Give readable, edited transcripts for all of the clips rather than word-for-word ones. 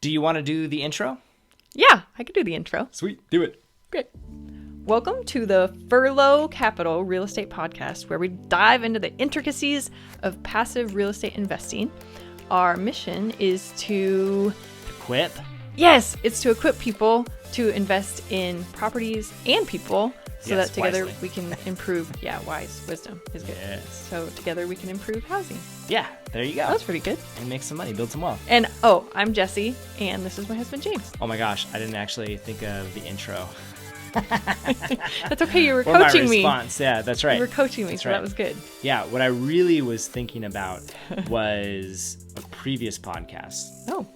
Do you want to do the intro? Yeah, I could do the intro. Sweet, do it. Great. Welcome to the Furlo Capital Real Estate Podcast, where we dive into the intricacies of passive real estate investing. Our mission is to Equip. Yes, it's to equip people to invest in properties and people so Yes, that together wisely. we can improve. Yeah, wise wisdom is good. Yes. So together we can improve housing. Yeah, there you go. That was pretty good. And make some money, build some wealth. And I'm Jessie, and this is my husband James. Oh my gosh, I didn't actually think of the intro. That's okay. You were Or my coaching me. response. Yeah, that's right. You were coaching me, That's so right. that was good. Yeah, what I really was thinking about was a previous podcast. Oh,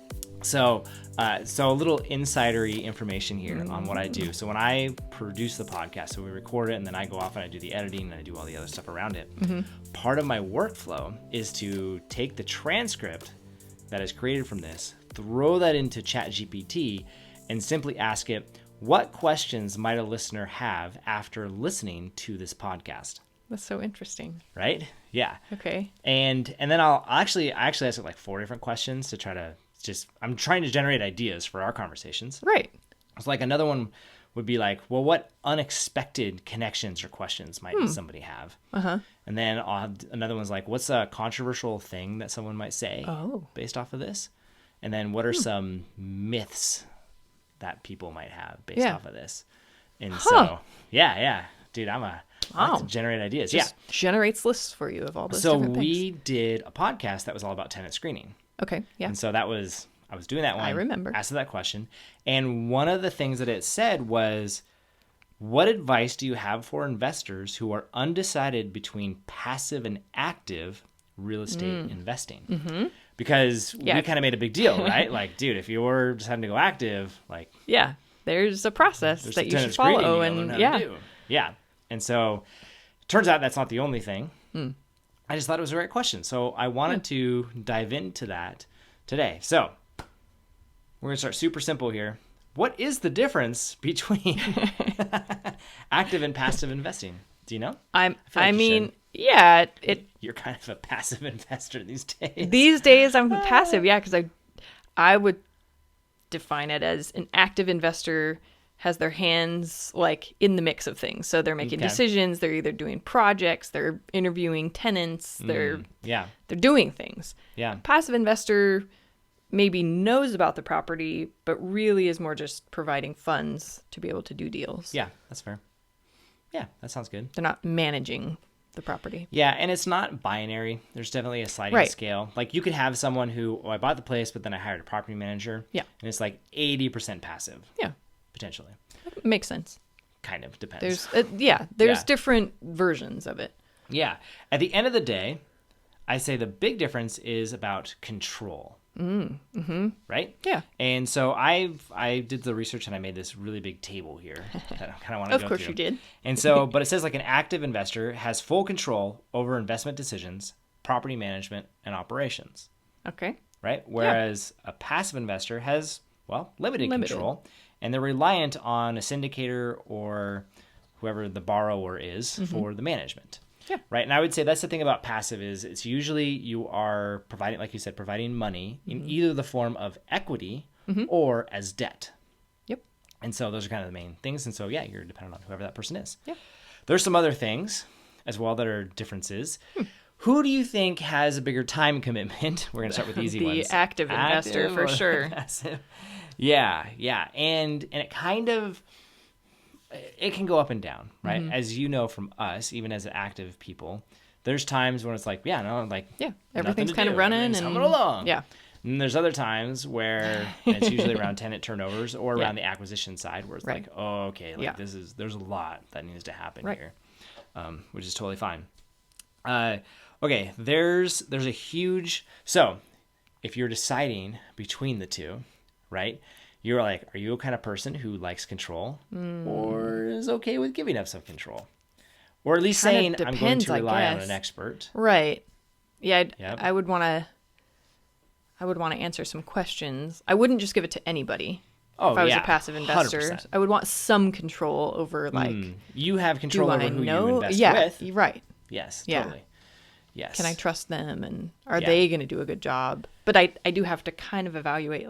So a little insidery information here on what I do. So when I produce the podcast, so we record it and then I go off and I do the editing and I do all the other stuff around it. Part of my workflow is to take the transcript that is created from this, throw that into ChatGPT, and simply ask it, what questions might a listener have after listening to this podcast? that's so interesting. Right? Yeah. Okay. And then I actually ask it like 4 different questions to try to I'm trying to generate ideas for our conversations. Right. It's like another one would be like, well, what unexpected connections or questions might somebody have? Uh-huh. And then another one's like, what's a controversial thing that someone might say based off of this? And then what are some myths that people might have based off of this? And so, yeah. Dude, I like to generate ideas. Just generates lists for you of all those So different things. we did a podcast that was all about tenant screening. Okay, yeah. And so I was doing that one. I remember. Asked that question. And one of the things that it said was, what advice do you have for investors who are undecided between passive and active real estate investing? Mm-hmm. Because we kind of made a big deal, right? Like, dude, if you're deciding to go active, like... Yeah, there's a process there's that you tenant should follow. screening you And gotta learn how to do. Yeah. And so turns out that's not the only thing. I just thought it was the right question. So I wanted to dive into that today. So we're going to start super simple here. What is the difference between active and passive investing? Do you know? You're kind of a passive investor these days. These days I'm passive, because I would define it as an active investor has their hands like in the mix of things. So they're making decisions, they're either doing projects, they're interviewing tenants, they're doing things. Yeah. Passive investor maybe knows about the property, but really is more just providing funds to be able to do deals. Yeah, that's fair. Yeah, that sounds good. They're not managing the property. Yeah, and it's not binary. There's definitely a sliding scale. Like you could have someone who, I bought the place, but then I hired a property manager. Yeah. And it's like 80% passive. Yeah. Potentially. Makes sense. Kind of depends. There's different versions of it. Yeah. At the end of the day, I say the big difference is about control. Right? Yeah. And so I did the research and I made this really big table here that I kind of want to go through. Of course you did. And so, but it says like an active investor has full control over investment decisions, property management, and operations. Okay. Right? Whereas a passive investor has, limited control, and they're reliant on a syndicator or whoever the borrower is for the management. Yeah. Right. And I would say that's the thing about passive is it's usually you are providing, like you said, providing money in either the form of equity or as debt. Yep. And so those are kind of the main things. And so, you're dependent on whoever that person is. Yeah. There's some other things as well that are differences. Who do you think has a bigger time commitment? We're going to start with easy ones. The active investor, for sure. Passive. Yeah. And it kind of... It can go up and down, right? As you know from us, even as active people, there's times when it's like, everything's kind of running and coming along. Yeah. And there's other times where it's usually around tenant turnovers or around the acquisition side where it's like, oh, okay, there's a lot that needs to happen here, which is totally fine. Okay, there's a huge, so if you're deciding between the two, right? You're like, are you a kind of person who likes control or is okay with giving up some control? Or at least saying, I'm going to rely on an expert. Right. Yeah, I would want to answer some questions. I wouldn't just give it to anybody. If I was a passive investor, 100%. I would want some control over you have control over who you invest with. Right. Yes, Yeah. totally. Yes. Can I trust them and are they going to do a good job? But I do have to kind of evaluate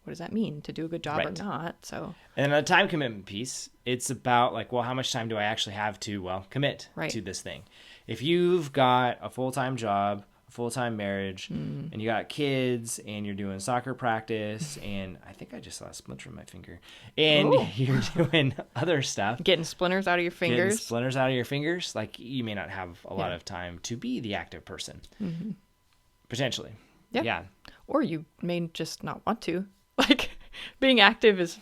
what does that mean to do a good job or not? So, and then the time commitment piece, it's about like, well, how much time do I actually have to, well, commit to this thing? If you've got a full-time job, a full-time marriage, and you got kids, and you're doing soccer practice, and I think I just saw a splinter in my finger, and you're doing other stuff. Getting splinters out of your fingers. Like, you may not have a lot of time to be the active person. Potentially. Yeah. Or you may just not want to. Like, being active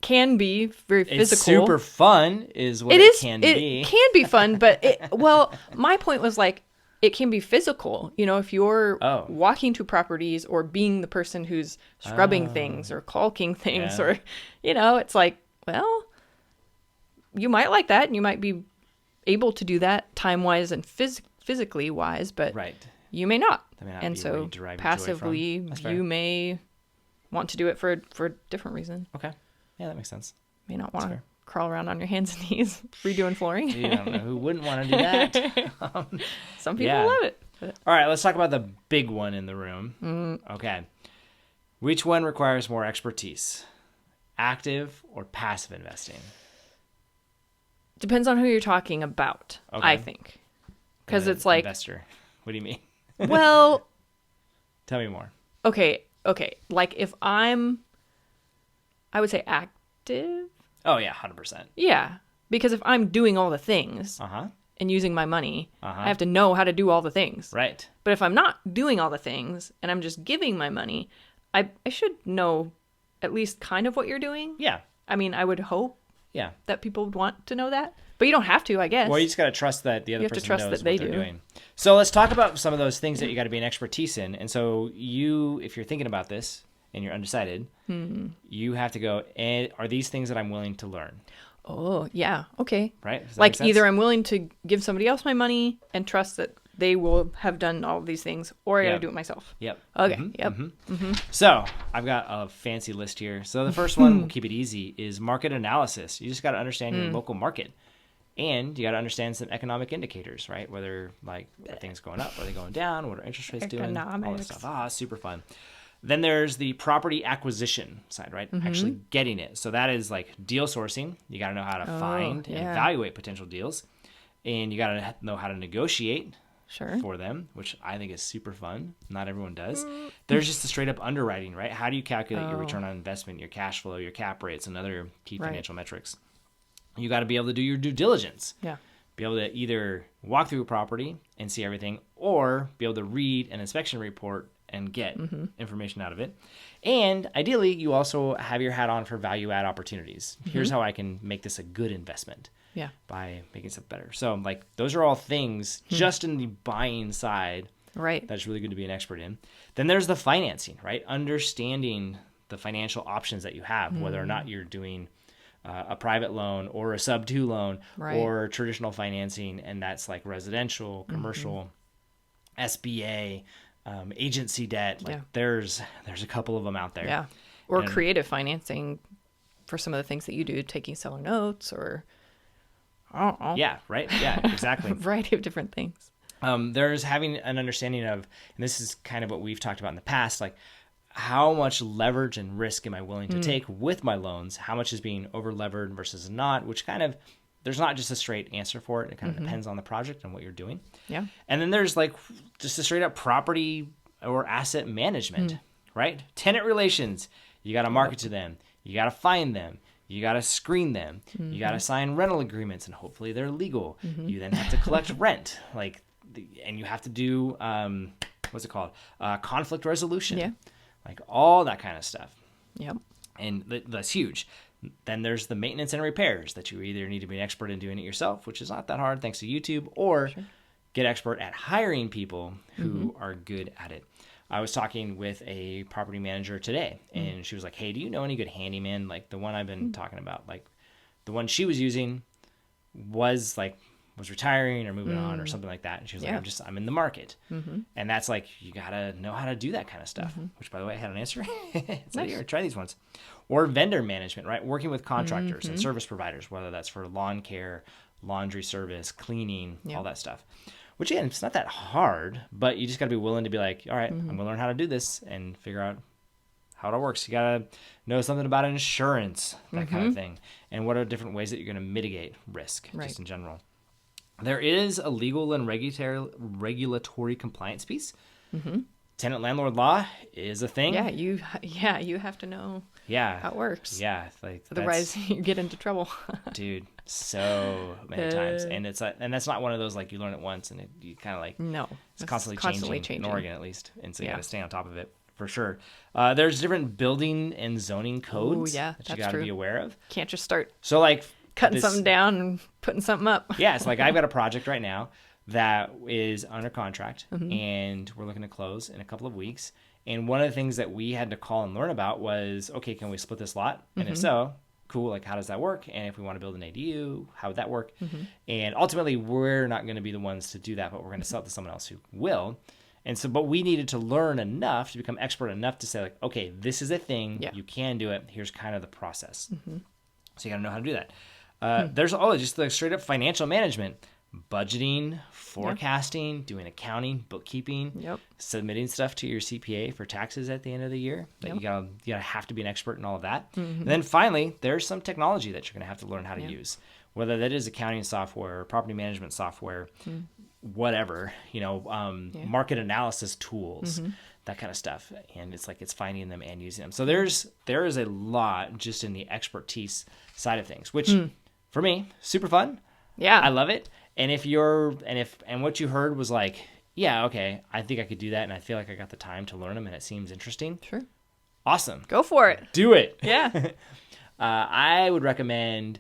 can be very physical. It's super fun is what it can be. It can be fun, but my point was like, it can be physical. You know, if you're walking to properties or being the person who's scrubbing things or caulking things or, you know, it's like, well, you might like that and you might be able to do that time-wise and physically wise, but you may not. And so passively, you may want to do it for a different reason. Okay. Yeah, that makes sense. May not want to crawl around on your hands and knees redoing flooring. You don't know who wouldn't want to do that. Some people love it. But... All right, let's talk about the big one in the room. Okay. Which one requires more expertise? Active or passive investing? Depends on who you're talking about, I think. Because it's like... Investor. What do you mean? Well... Tell me more. Okay. Like if I would say active. Oh, yeah, 100%. Yeah. Because if I'm doing all the things and using my money, I have to know how to do all the things. Right. But if I'm not doing all the things and I'm just giving my money, I should know at least kind of what you're doing. Yeah. I mean, I would hope that people would want to know that. But you don't have to, I guess. Well, you just got to trust that the other person knows what they're doing. So let's talk about some of those things that you got to be an expertise in. And so if you're thinking about this and you're undecided, you have to go, are these things that I'm willing to learn? Oh, yeah. Okay. Right? Like either I'm willing to give somebody else my money and trust that they will have done all of these things, or I got to do it myself. Yep. Okay. So I've got a fancy list here. So the first one, we'll keep it easy, is market analysis. You just got to understand your local market. And you got to understand some economic indicators, right? Whether, like, are things going up? Are they going down? What are interest rates doing? All this stuff. Super fun. Then there's the property acquisition side, right? Actually getting it. So that is like deal sourcing. You got to know how to find and evaluate potential deals. And you got to know how to negotiate for them, which I think is super fun. Not everyone does. There's just the straight up underwriting, right? How do you calculate your return on investment, your cash flow, your cap rates, and other key financial metrics? You got to be able to do your due diligence. Yeah. Be able to either walk through a property and see everything, or be able to read an inspection report and get information out of it. And ideally, you also have your hat on for value add opportunities. Here's how I can make this a good investment. Yeah. By making stuff better. So, like, those are all things just in the buying side. Right. That's really good to be an expert in. Then there's the financing, right? Understanding the financial options that you have, whether or not you're doing a private loan or a sub-2 loan or traditional financing, and that's like residential, commercial, SBA, agency debt. Like there's a couple of them out there. Yeah. Or creative financing for some of the things that you do, taking seller notes or I don't know. Yeah, right. Yeah, exactly. A variety of different things. There's having an understanding of, and this is kind of what we've talked about in the past, like how much leverage and risk am I willing to take with my loans? How much is being over levered versus not, which kind of, there's not just a straight answer for it. It kind of depends on the project and what you're doing. Yeah. And then there's like just a straight up property or asset management, right? Tenant relations. You got to market to them. You got to find them. You got to screen them. You got to sign rental agreements, and hopefully they're legal. You then have to collect rent, and you have to do, what's it called? Conflict resolution. Yeah. Like all that kind of stuff. Yep. And that's huge. Then there's the maintenance and repairs that you either need to be an expert in doing it yourself, which is not that hard thanks to YouTube, or get expert at hiring people who are good at it. I was talking with a property manager today, and she was like, hey, do you know any good handyman? Like the one I've been talking about, like the one she was using was retiring or moving on or something like that. And she was like, I'm in the market. And that's like, you got to know how to do that kind of stuff, which by the way, I had an answer. So here, try these ones. Or vendor management, right? Working with contractors and service providers, whether that's for lawn care, laundry service, cleaning, all that stuff. Which again, it's not that hard, but you just got to be willing to be like, all right, I'm going to learn how to do this and figure out how it all works. You got to know something about insurance, that kind of thing. And what are different ways that you're going to mitigate risk just in general. There is a legal and regulatory compliance piece. Tenant landlord law is a thing. Yeah, you have to know how it works. Yeah, like otherwise you get into trouble. Dude, so many times. And that's not one of those like you learn it once and you kind of like it's constantly changing in Oregon at least. And so you got to stay on top of it for sure. There's different building and zoning codes that you got to be aware of. Can't just start cutting something down and putting something up. Yeah, it's like I've got a project right now that is under contract and we're looking to close in a couple of weeks. And one of the things that we had to call and learn about was, okay, can we split this lot? And if so, cool, like how does that work? And if we want to build an ADU, how would that work? And ultimately, we're not going to be the ones to do that, but we're going to sell it to someone else who will. And so, but we needed to learn enough to become expert enough to say like, okay, this is a thing, you can do it. Here's kind of the process. So you got to know how to do that. There's just like straight up financial management. Budgeting, forecasting, doing accounting, bookkeeping, submitting stuff to your CPA for taxes at the end of the year. That you gotta have to be an expert in all of that. And then finally, there's some technology that you're gonna have to learn how to use, whether that is accounting software, property management software, whatever, market analysis tools, that kind of stuff. And it's finding them and using them. So there is a lot just in the expertise side of things, which for me, super fun. Yeah, I love it. And and what you heard was like, yeah, okay, I think I could do that, and I feel like I got the time to learn them, and it seems interesting. Sure. Awesome. Go for it. Do it. Yeah. I would recommend.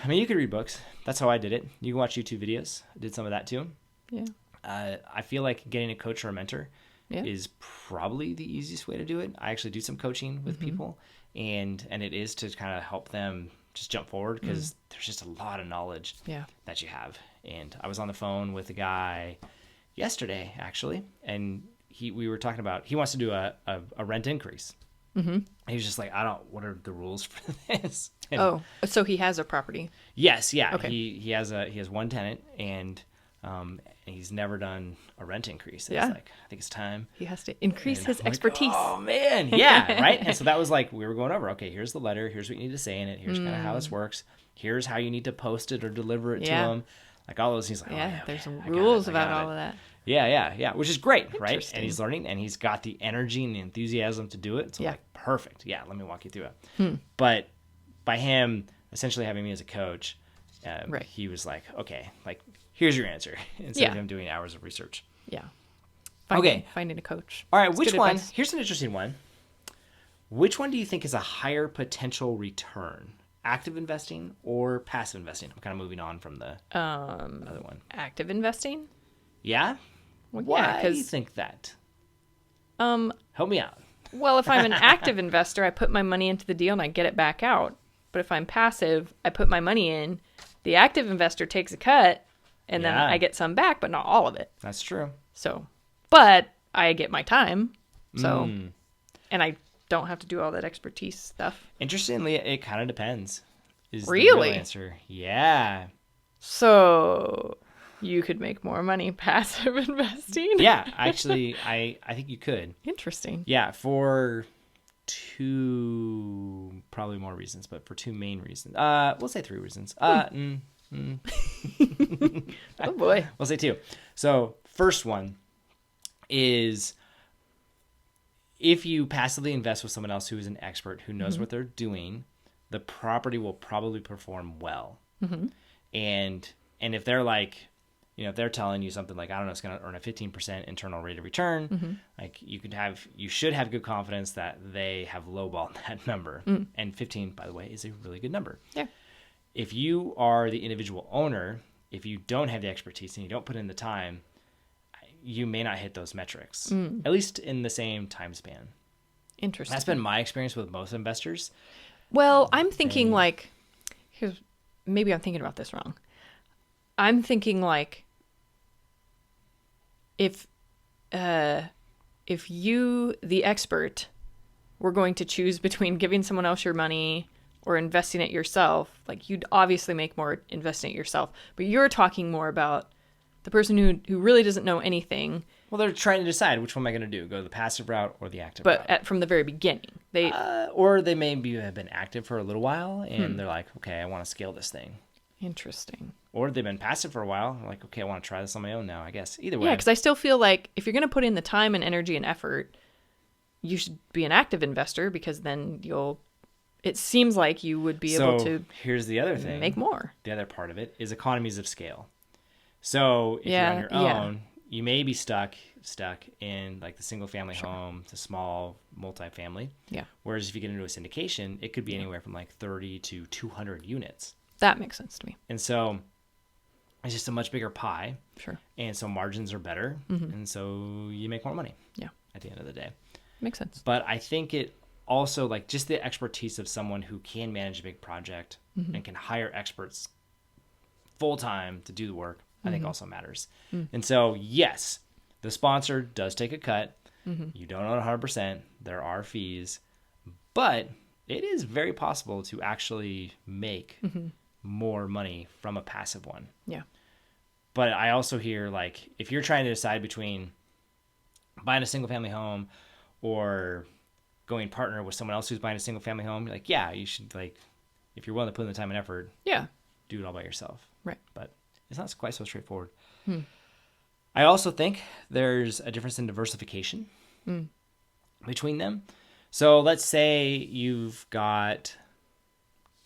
I mean, you could read books. That's how I did it. You can watch YouTube videos. I did some of that too. Yeah. I feel like getting a coach or a mentor is probably the easiest way to do it. I actually do some coaching with people, and it is to kind of help them just jump forward because there's just a lot of knowledge that you have. And I was on the phone with a guy yesterday actually, and we were talking about, he wants to do a rent increase. He was just like, what are the rules for this? And so he has a property. Yes. Yeah. Okay. He has one tenant and he's never done a rent increase. And yeah. He's like, I think it's time. He has to increase his expertise. Like, oh man. Yeah. Right. And so that was like, we were going over, okay, here's the letter. Here's what you need to say in it. Here's kind of how this works. Here's how you need to post it or deliver it to him. Like all those. He's like, okay, there's some rules about all of that. Yeah. Which is great. Right. And he's learning and he's got the energy and the enthusiasm to do it. So like, perfect. Yeah. Let me walk you through it. But by him essentially having me as a coach, he was like, okay, like, here's your answer instead of him doing hours of research. Yeah. Finding a coach. All right. Which one? Advice. Here's an interesting one. Which one do you think is a higher potential return? Active investing or passive investing? I'm kind of moving on from the other one. Active investing? Yeah? Well, why do you think that? Help me out. Well, if I'm an active investor, I put my money into the deal and I get it back out. But if I'm passive, I put my money in. The active investor takes a cut, and then I get some back, but not all of it. That's true. So, but I get my time. So, and I don't have to do all that expertise stuff. Interestingly, it kind of depends. Is really? The real answer. Yeah. So, you could make more money passive investing? Yeah, actually, I think you could. Interesting. Yeah, for two, probably more reasons, but for two main reasons. We'll say three reasons. Oh boy. We'll say two. So, first one is if you passively invest with someone else who is an expert, who knows what they're doing, the property will probably perform well. And if they're like, if they're telling you something like, I don't know, it's going to earn a 15% internal rate of return, like you should have good confidence that they have lowballed that number. And 15, by the way, is a really good number. Yeah. If you are the individual owner, if you don't have the expertise and you don't put in the time, you may not hit those metrics, at least in the same time span. Interesting. That's been my experience with most investors. Well, I'm thinking maybe I'm thinking about this wrong. I'm thinking like, if you, the expert, were going to choose between giving someone else your money or investing it yourself, like you'd obviously make more investing it yourself. But you're talking more about the person who really doesn't know anything Well, they're trying to decide which one am I going to do, go the passive route or the active route. But from the very beginning. Or they maybe have been active for a little while, and they're like, okay, I want to scale this thing. Interesting. Or they've been passive for a while. Like, okay, I want to try this on my own now, I guess. Either way. Yeah, because I still feel like if you're going to put in the time and energy and effort, you should be an active investor, because then it seems like you would be able to here's the other thing. Make more. The other part of it is economies of scale. So if you're on your own, you may be stuck in like the single family home, the small multifamily. Yeah. Whereas if you get into a syndication, it could be anywhere from like 30 to 200 units. That makes sense to me. And so it's just a much bigger pie. Sure. And so margins are better. And so you make more money. Yeah. At the end of the day. Makes sense. But I think it also, like, just the expertise of someone who can manage a big project and can hire experts full time to do the work, I think also matters. And so, yes, the sponsor does take a cut. You don't own 100%. There are fees. But it is very possible to actually make more money from a passive one. Yeah. But I also hear, like, if you're trying to decide between buying a single family home or going partner with someone else who's buying a single family home, like, yeah, you should, like, if you're willing to put in the time and effort, do it all by yourself. Right. But it's not quite so straightforward. I also think there's a difference in diversification between them. So let's say you've got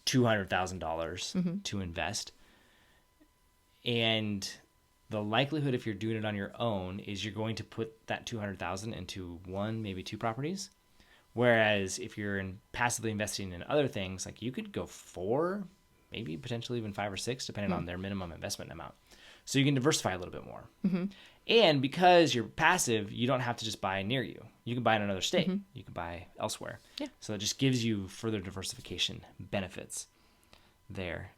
$200,000 to invest, and the likelihood if you're doing it on your own is you're going to put that $200,000 into one, maybe two properties. Whereas if you're passively investing in other things, like you could go 4, maybe potentially even 5 or 6, depending on their minimum investment amount. So you can diversify a little bit more. And because you're passive, you don't have to just buy near you. You can buy in another state. You can buy elsewhere. Yeah. So it just gives you further diversification benefits there.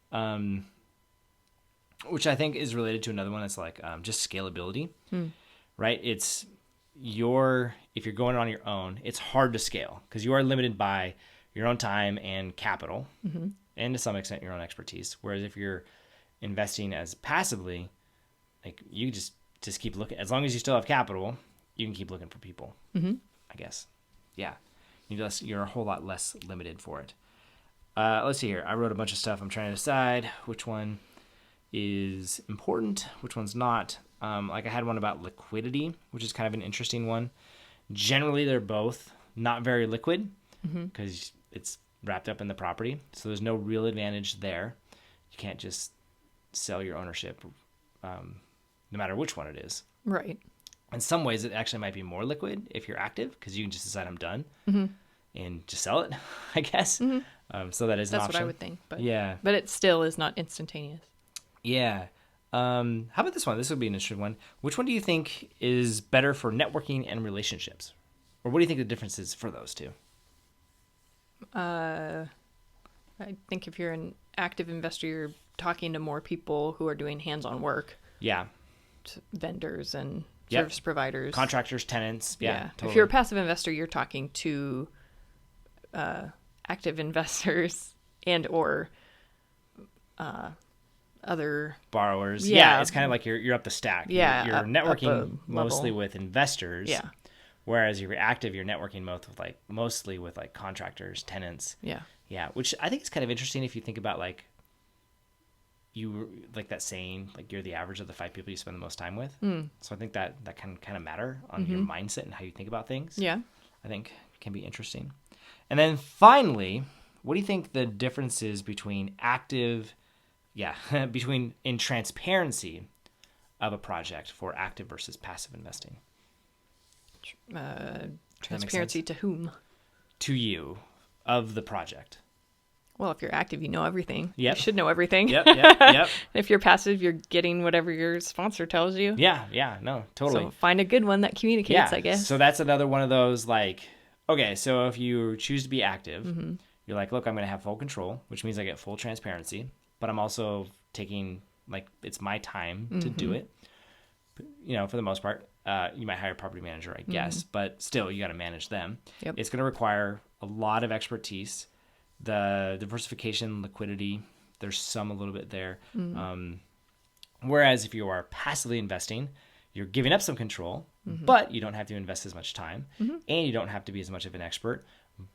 Which I think is related to another one that's like just scalability, right? If you're going on your own, it's hard to scale because you are limited by your own time and capital, and to some extent your own expertise. Whereas if you're investing as passively, like you just keep looking. As long as you still have capital, you can keep looking for people. I guess, yeah. You're a whole lot less limited for it. Let's see here. I wrote a bunch of stuff. I'm trying to decide which one is important, which one's not. Like I had one about liquidity, which is kind of an interesting one. Generally, they're both not very liquid because it's wrapped up in the property. So there's no real advantage there. You can't just sell your ownership no matter which one it is. Right. In some ways, it actually might be more liquid if you're active because you can just decide I'm done and just sell it, I guess. So that is an option. That's what I would think. But, yeah. But it still is not instantaneous. Yeah. How about this one? This would be an interesting one. Which one do you think is better for networking and relationships? Or what do you think the difference is for those two? I think if you're an active investor, you're talking to more people who are doing hands-on work. Yeah. Vendors and service providers. Contractors, tenants. Yeah. Totally. If you're a passive investor, you're talking to active investors and or other borrowers. Yeah, it's kind of like you're up the stack. Yeah, you're networking mostly with investors. Yeah. Whereas if you're active, you're networking mostly with contractors, tenants. Yeah. Yeah, which I think is kind of interesting if you think about that saying, like you're the average of the 5 people you spend the most time with. So I think that can kind of matter on your mindset and how you think about things. Yeah. I think can be interesting. And then finally, what do you think the difference is between in transparency of a project for active versus passive investing? Transparency to whom? To you, of the project. Well, if you're active, you know everything. Yep. You should know everything. Yep. If you're passive, you're getting whatever your sponsor tells you. Yeah, no, totally. So find a good one that communicates, I guess. So that's another one of those, okay, so if you choose to be active, you're like, look, I'm going to have full control, which means I get full transparency, but I'm also taking, it's my time to do it. For the most part, you might hire a property manager, I guess, but still, you got to manage them. Yep. It's going to require a lot of expertise. The diversification, liquidity, there's a little bit there. Whereas if you are passively investing, you're giving up some control, but you don't have to invest as much time, and you don't have to be as much of an expert,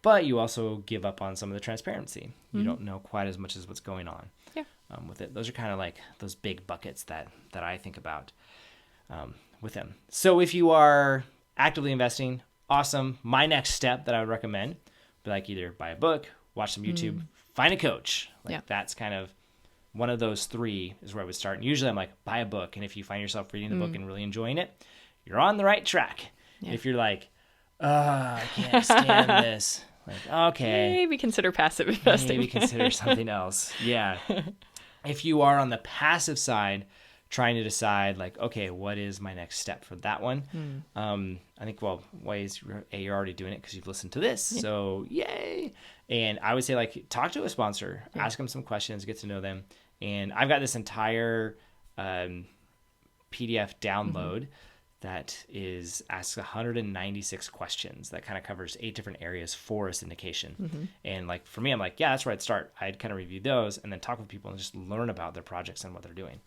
but you also give up on some of the transparency. You don't know quite as much as what's going on with it. Those are kind of like those big buckets that I think about with them. So if you are actively investing, awesome. My next step that I would recommend would be like either buy a book, watch some YouTube, find a coach. That's kind of one of those three is where I would start. And usually I'm like, buy a book. And if you find yourself reading the book and really enjoying it, you're on the right track. Yeah. If you're like, I can't stand this. Like, okay. Maybe consider passive investing. Maybe consider something else. Yeah. If you are on the passive side, trying to decide like, okay, what is my next step for that one? I think, well, ways, you're already doing it because you've listened to this. Yeah. So yay. And I would say like, talk to a sponsor, ask them some questions, get to know them. And I've got this entire PDF download that asks 196 questions that kind of covers 8 different areas for a syndication. And like, for me, I'm like, yeah, that's where I'd start. I'd kind of review those and then talk with people and just learn about their projects and what they're doing.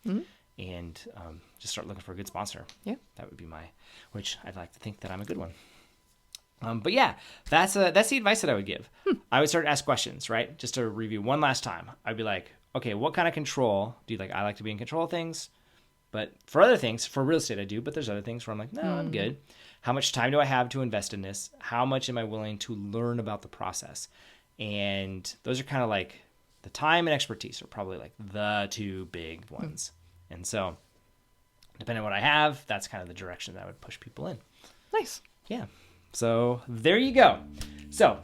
And just start looking for a good sponsor. Yeah. That would be which I'd like to think that I'm a good one. But yeah, that's the advice that I would give. I would start to ask questions, right? Just to review one last time. I'd be like, okay, what kind of control do you like? I like to be in control of things, but for other things, for real estate I do, but there's other things where I'm like, no, I'm good. How much time do I have to invest in this? How much am I willing to learn about the process? And those are kind of like the time and expertise are probably like the 2 big ones. And so depending on what I have, that's kind of the direction that I would push people in. Nice. Yeah. So there you go. So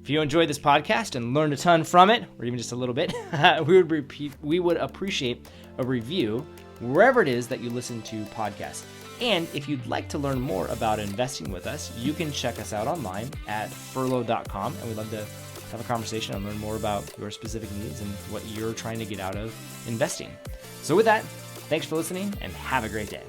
if you enjoyed this podcast and learned a ton from it, or even just a little bit, we would appreciate a review wherever it is that you listen to podcasts. And if you'd like to learn more about investing with us, you can check us out online at furlo.com. And we'd love to have a conversation and learn more about your specific needs and what you're trying to get out of investing. So with that, thanks for listening and have a great day.